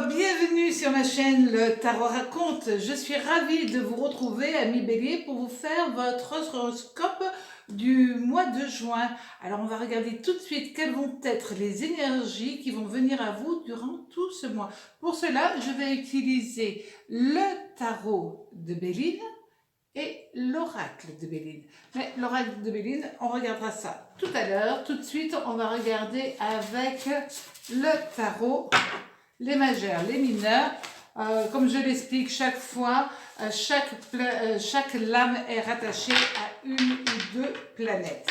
Bienvenue sur ma chaîne Le Tarot Raconte. Je suis ravie de vous retrouver, amis Bélier, pour vous faire votre horoscope du mois de juin. Alors, on va regarder tout de suite quelles vont être les énergies qui vont venir à vous durant tout ce mois. Pour cela, je vais utiliser le tarot de Béline et l'oracle de Béline. Mais l'oracle de Béline, on regardera ça tout à l'heure. Tout de suite, on va regarder avec le tarot les majeurs, les mineurs. Comme je l'explique chaque fois, chaque lame est rattachée à une ou deux planètes.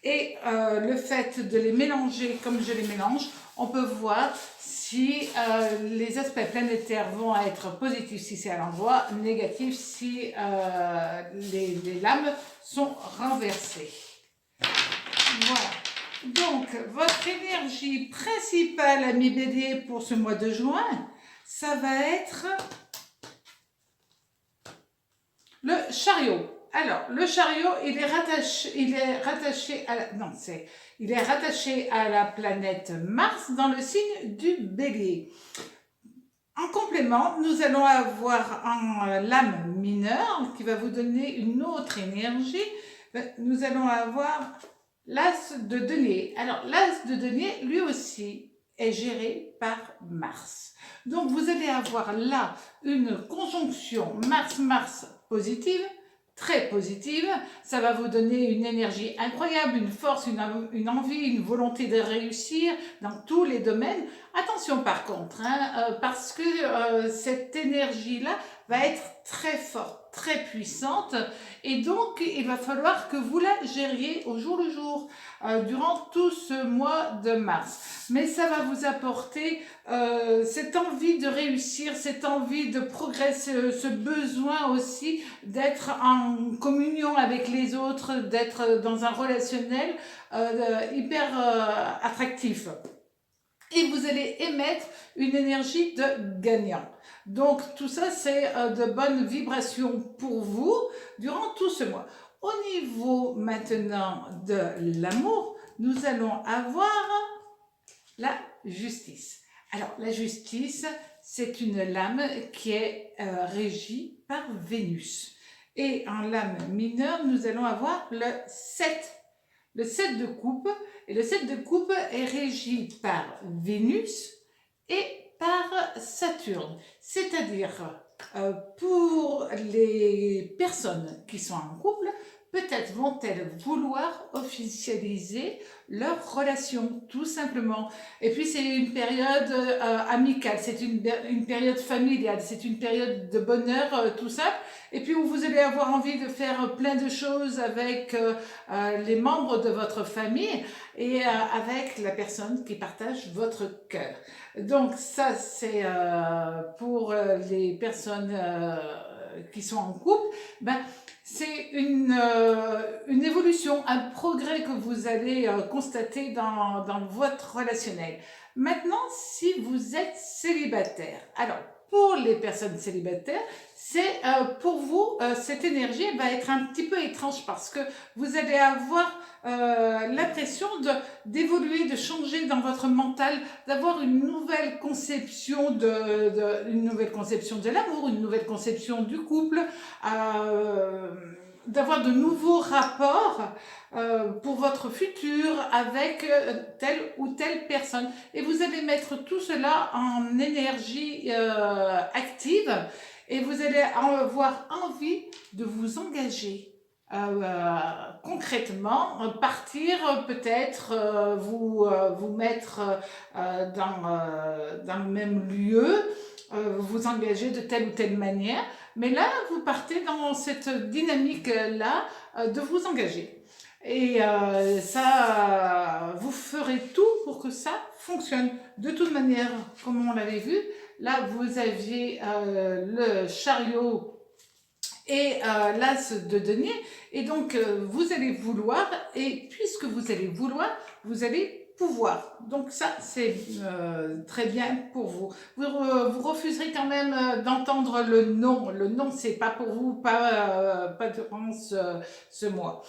Et le fait de les mélanger comme je les mélange, on peut voir si les aspects planétaires vont être positifs si c'est à l'endroit, négatifs si les lames sont renversées. Voilà. Donc, votre énergie principale, amis Bélier, pour ce mois de juin, ça va être le chariot. Alors, le chariot, il est rattaché à la planète Mars dans le signe du Bélier. En complément, nous allons avoir un lame mineure qui va vous donner une autre énergie. Nous allons avoir l'as de denier. Alors, l'as de denier, lui aussi, est géré par Mars. Donc, vous allez avoir là une conjonction Mars-Mars positive, très positive. Ça va vous donner une énergie incroyable, une force, une envie, une volonté de réussir dans tous les domaines. Attention par contre, parce que cette énergie-là va être très forte, très puissante, et donc il va falloir que vous la gériez au jour le jour durant tout ce mois de mars. Mais ça va vous apporter cette envie de réussir, cette envie de progresser, ce besoin aussi d'être en communion avec les autres, d'être dans un relationnel hyper attractif. Et vous allez émettre une énergie de gagnant. Donc tout ça, c'est de bonnes vibrations pour vous durant tout ce mois. Au niveau maintenant de l'amour, nous allons avoir la justice. Alors la justice, c'est une lame qui est régie par Vénus. Et en lame mineure, nous allons avoir le 7. Le 7 de coupe, et le 7 de coupe est régi par Vénus et par Saturne. C'est-à-dire, pour les personnes qui sont en couple, peut-être vont-elles vouloir officialiser leur relation, tout simplement. Et puis c'est une période amicale, c'est une période familiale, c'est une période de bonheur tout simple. Et puis où vous allez avoir envie de faire plein de choses avec les membres de votre famille et avec la personne qui partage votre cœur. Donc ça, c'est pour les personnes qui sont en couple. C'est une évolution, un progrès que vous allez constater dans votre relationnel. Maintenant, si vous êtes célibataire, alors pour les personnes célibataires, c'est pour vous, cette énergie va être un petit peu étrange parce que vous allez avoir l'impression d'évoluer, de changer dans votre mental, d'avoir une nouvelle conception de l'amour, une nouvelle conception du couple, d'avoir de nouveaux rapports pour votre futur avec telle ou telle personne. Et vous allez mettre tout cela en énergie active et vous allez avoir envie de vous engager. Concrètement, partir peut-être, vous mettre dans le même lieu, vous engager de telle ou telle manière, mais là vous partez dans cette dynamique-là de vous engager. Et ça, vous ferez tout pour que ça fonctionne. De toute manière, comme on l'avait vu, là vous aviez le chariot et l'as de denier, et donc vous allez vouloir, et puisque vous allez vouloir, vous allez pouvoir. Donc ça, c'est très bien pour vous. Vous refuserez quand même d'entendre le non. Le non, c'est pas pour vous, pas durant ce mois.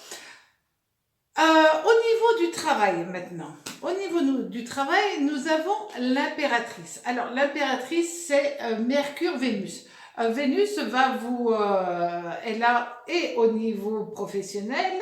Au niveau du travail maintenant, au niveau du travail, nous avons l'impératrice. Alors l'impératrice, c'est Mercure-Vénus. Vénus va vous, est là et au niveau professionnel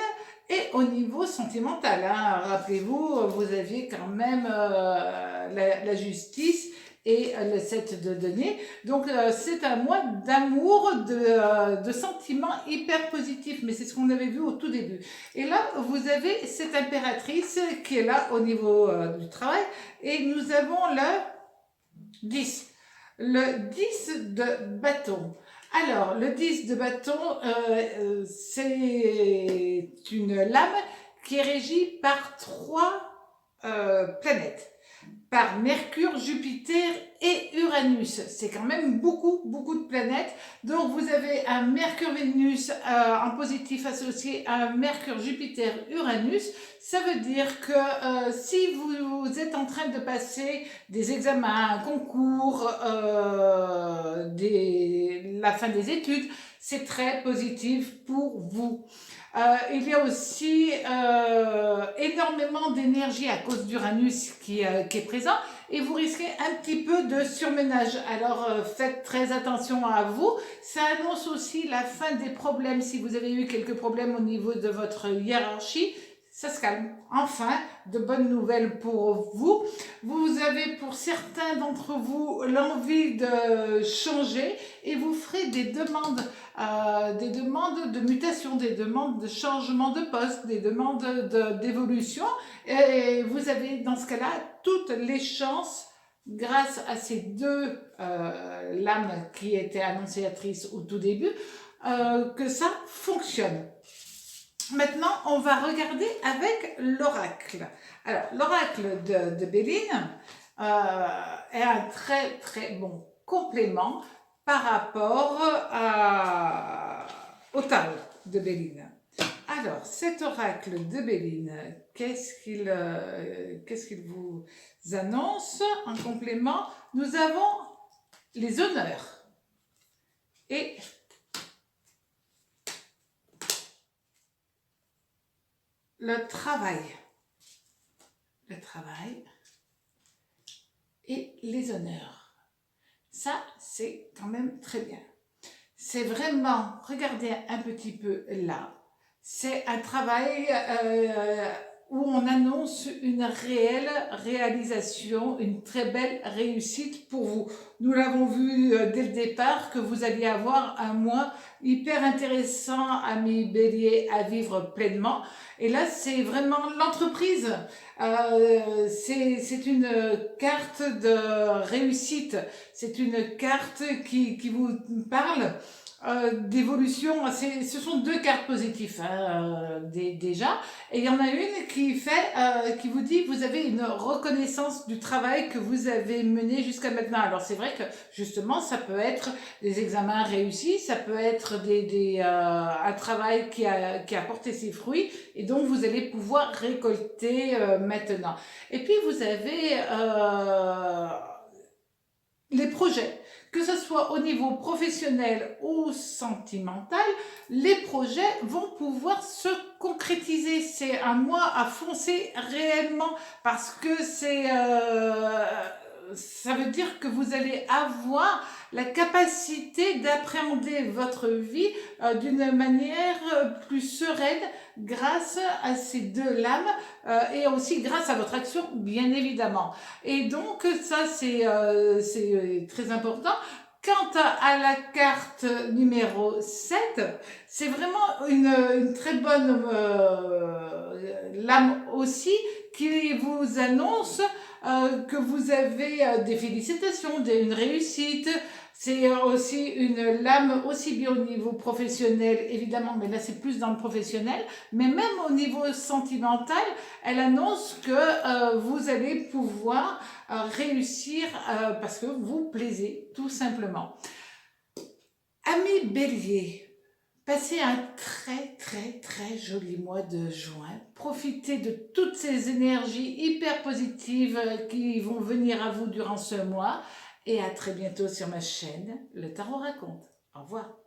et au niveau sentimental, hein. Rappelez-vous, vous aviez quand même la justice et le 7 de denier. Donc c'est un mois d'amour, de sentiments hyper positifs, mais c'est ce qu'on avait vu au tout début. Et là, vous avez cette impératrice qui est là au niveau du travail. Et nous avons le 10. Le 10 de bâton. Alors, le 10 de bâton, c'est une lame qui est régie par trois planètes. Par Mercure, Jupiter et Uranus. C'est quand même beaucoup, beaucoup de planètes. Donc vous avez un Mercure-Vénus en positif associé à un Mercure-Jupiter-Uranus. Ça veut dire que si vous êtes en train de passer des examens, un concours, la fin des études, c'est très positif pour vous. Il y a aussi énormément d'énergie à cause d'Uranus qui est présent et vous risquez un petit peu de surménage. Alors faites très attention à vous. Ça annonce aussi la fin des problèmes. Si vous avez eu quelques problèmes au niveau de votre hiérarchie, ça se calme. Enfin, de bonnes nouvelles pour vous. Vous avez pour certains d'entre vous l'envie de changer et vous ferez des demandes de mutation, des demandes de changement de poste, des demandes d'évolution. Et vous avez dans ce cas-là toutes les chances, grâce à ces deux lames qui étaient annonciatrices au tout début, que ça fonctionne. Maintenant, on va regarder avec l'oracle. Alors, l'oracle de Béline est un très très bon complément par rapport au tarot de Béline. Alors, cet oracle de Béline, qu'est-ce qu'il vous annonce en complément? Nous avons les honneurs et le travail. Le travail et les honneurs. Ça, c'est quand même très bien. C'est vraiment, regardez un petit peu là, c'est un travail où on annonce une réelle réalisation, une très belle réussite pour vous. Nous l'avons vu dès le départ que vous alliez avoir un mois hyper intéressant, amis bélier, à vivre pleinement. Et là, c'est vraiment l'entreprise. C'est une carte de réussite. C'est une carte qui vous parle d'évolution. Ce sont deux cartes positives hein, déjà. Et il y en a une qui vous dit vous avez une reconnaissance du travail que vous avez mené jusqu'à maintenant. Alors c'est vrai que justement ça peut être des examens réussis, ça peut être un travail qui a porté ses fruits et donc vous allez pouvoir récolter maintenant. Et puis vous avez les projets, que ce soit au niveau professionnel ou sentimental, les projets vont pouvoir se concrétiser. C'est un mois à foncer réellement parce que ça veut dire que vous allez avoir la capacité d'appréhender votre vie d'une manière plus sereine grâce à ces deux lames et aussi grâce à votre action, bien évidemment. Et donc, ça, c'est très important. Quant à la carte numéro 7, c'est vraiment une très bonne lame aussi qui vous annonce que vous avez des félicitations, une réussite. C'est aussi une lame aussi bien au niveau professionnel, évidemment, mais là c'est plus dans le professionnel, mais même au niveau sentimental, elle annonce que vous allez pouvoir réussir parce que vous plaisez, tout simplement. Amis Bélier, passez un très très très joli mois de juin. Profitez de toutes ces énergies hyper positives qui vont venir à vous durant ce mois. Et à très bientôt sur ma chaîne, Le Tarot Raconte. Au revoir.